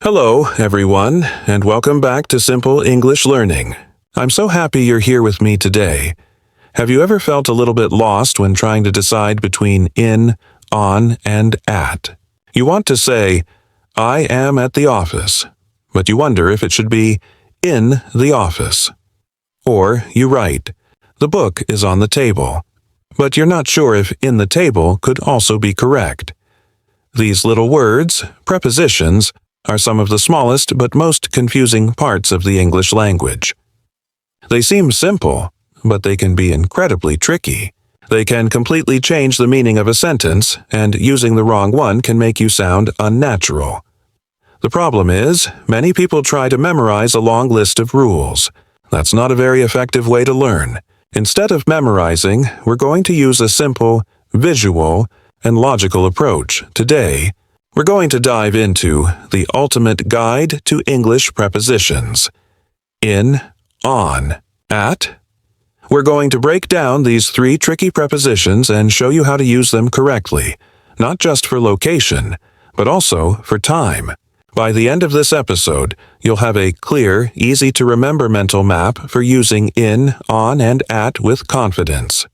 Hello, everyone, and welcome back to Simple English Learning. I'm so happy you're here with me today. Have you ever felt a little bit lost when trying to decide between in, on, and at? You want to say, I am at the office, but you wonder if it should be in the office. Or you write, the book is on the table, but you're not sure if in the table could also be correct. These little words, prepositions, are some of the smallest but most confusing parts of the English language. They seem simple, but they can be incredibly tricky. They can completely change the meaning of a sentence, and using the wrong one can make you sound unnatural. The problem is, many people try to memorize a long list of rules. That's not a very effective way to learn. Instead of memorizing, we're going to use a simple, visual, and logical approach today. We're going to dive into the ultimate guide to English prepositions. In, on, at. We're going to break down these three tricky prepositions and show you how to use them correctly, not just for location, but also for time. By the end of this episode, you'll have a clear, easy-to-remember mental map for using in, on, and at with confidence.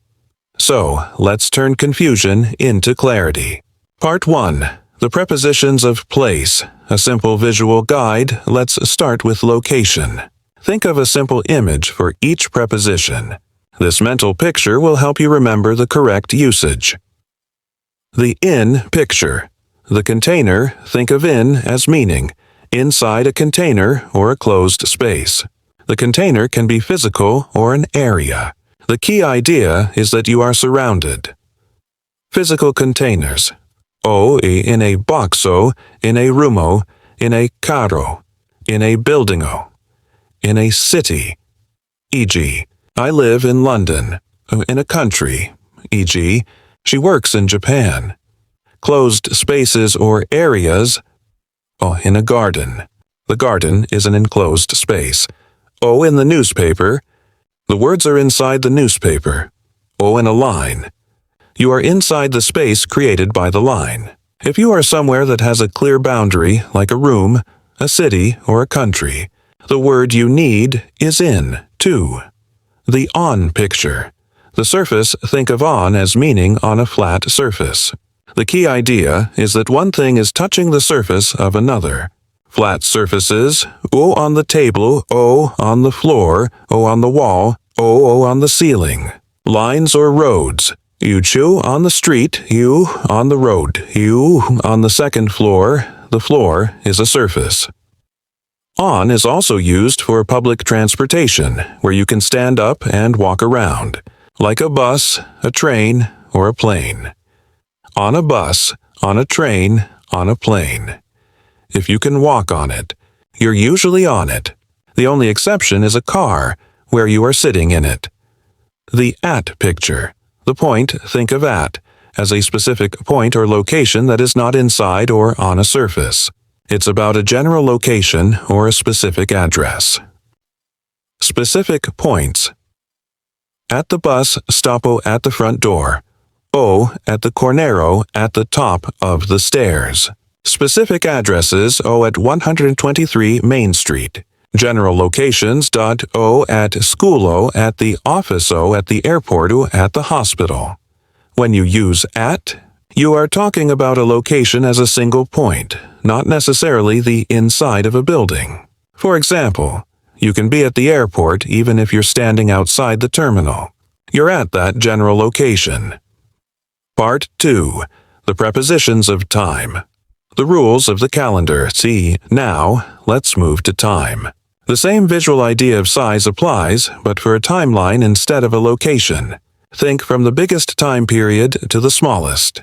So, let's turn confusion into clarity. Part 1. The Prepositions of Place, a simple visual guide. Let's start with location. Think of a simple image for each preposition. This mental picture will help you remember the correct usage. The in picture. The container, think of in as meaning inside a container or a closed space. The container can be physical or an area. The key idea is that you are surrounded. Physical containers. In a boxo, in a roomo, in a carro, in a buildingo, in a city. E.g., I live in London, in a country. E.g., she works in Japan. Closed spaces or areas. In a garden. The garden is an enclosed space. In the newspaper. The words are inside the newspaper. In a line. You are inside the space created by the line. If you are somewhere that has a clear boundary, like a room, a city, or a country, the word you need is in, too. The on picture. The surface, think of on as meaning on a flat surface. The key idea is that one thing is touching the surface of another. Flat surfaces, on the table, on the floor, on the wall, on the ceiling. Lines or roads. You chew on the street, you on the road, you on the second floor. The floor is a surface. On is also used for public transportation, where you can stand up and walk around, like a bus, a train, or a plane. On a bus, on a train, on a plane. If you can walk on it, you're usually on it. The only exception is a car, where you are sitting in it. The at picture. The point, think of at, as a specific point or location that is not inside or on a surface. It's about a general location or a specific address. Specific points. At the bus stoppo at the front door. At the cornero at the top of the stairs. Specific addresses at 123 Main Street. General locations. At schoolo, at the office-o, at the airport-o, at the hospital. When you use at, you are talking about a location as a single point, not necessarily the inside of a building. For example, you can be at the airport even if you're standing outside the terminal. You're at that general location. Part 2. The Prepositions of Time. The rules of the calendar. See, now, let's move to time. The same visual idea of size applies, but for a timeline instead of a location. Think from the biggest time period to the smallest.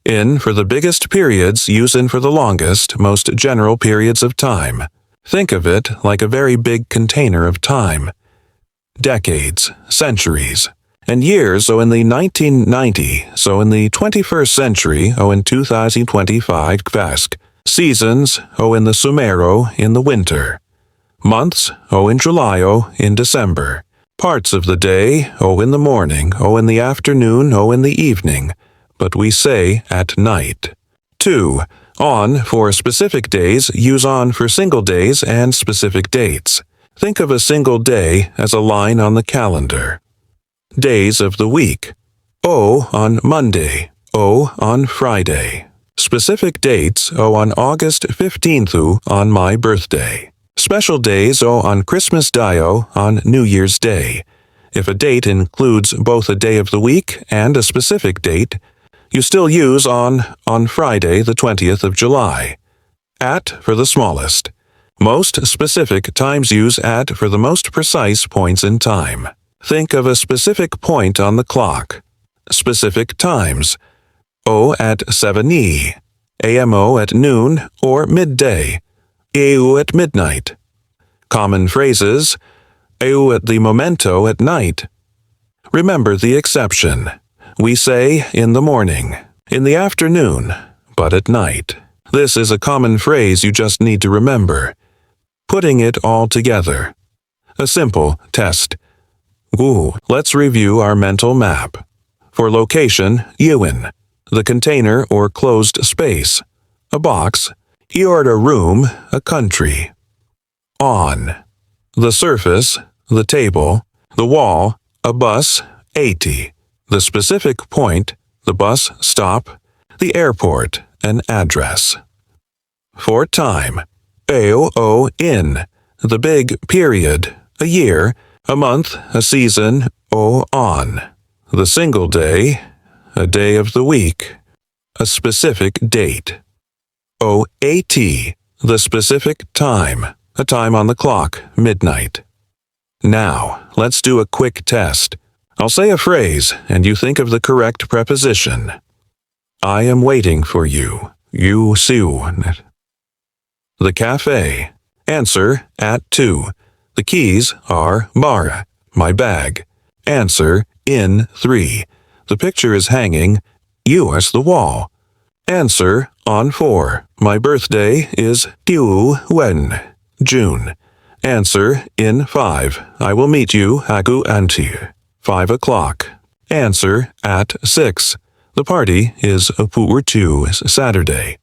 In for the biggest periods, use in for the longest, most general periods of time. Think of it like a very big container of time. Decades, centuries, and years, in the 1990, in the 21st century, in 2025, kvask. Seasons, in the sumero, in the winter. Months, in July, in December. Parts of the day, in the morning, in the afternoon, in the evening, but we say at night. 2. On for specific days, use on for single days and specific dates. Think of a single day as a line on the calendar. Days of the week. O on Monday, O on Friday. Specific dates, O on August 15th on my birthday. Special days, O on Christmas Day, O on New Year's Day. If a date includes both a day of the week and a specific date, you still use on Friday the 20th of July. At for the smallest. Most specific times use at for the most precise points in time. Think of a specific point on the clock. Specific times. O at 7 AMO at noon or midday. EU at midnight. Common phrases. EU at the momento at night. Remember the exception. We say in the morning, in the afternoon, but at night. This is a common phrase you just need to remember. Putting it all together. A simple test. Let's review our mental map. For location, UN. The container or closed space. A box. A room, a country. On. The surface, the table, the wall, a bus, 80. The specific point, the bus stop, the airport, an address. For time, AO in, the big period, a year, a month, a season, O on. The single day, a day of the week, a specific date. OAT, the specific time, a time on the clock, midnight. Now, let's do a quick test. I'll say a phrase, and you think of the correct preposition. I am waiting for you. You soon. The cafe. Answer, at 2. The keys are bara, my bag. Answer, in 3. The picture is hanging, US the wall. Answer, on 4. My birthday is when, June. Answer, in 5. I will meet you, aku anti. 5 o'clock. Answer, at 6. The party is Saturday.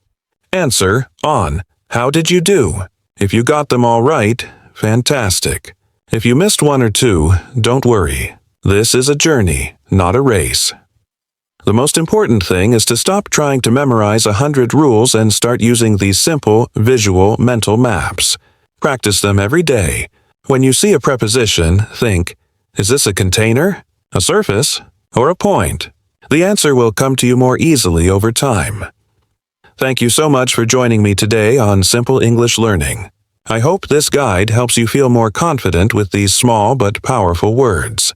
Answer, on. How did you do? If you got them all right, fantastic. If you missed one or two, don't worry. This is a journey, not a race. The most important thing is to stop trying to memorize 100 rules and start using these simple, visual, mental maps. Practice them every day. When you see a preposition, think, is this a container, a surface, or a point? The answer will come to you more easily over time. Thank you so much for joining me today on Simple English Learning. I hope this guide helps you feel more confident with these small but powerful words.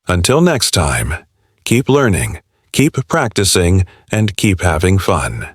Until next time, keep learning, keep practicing, and keep having fun.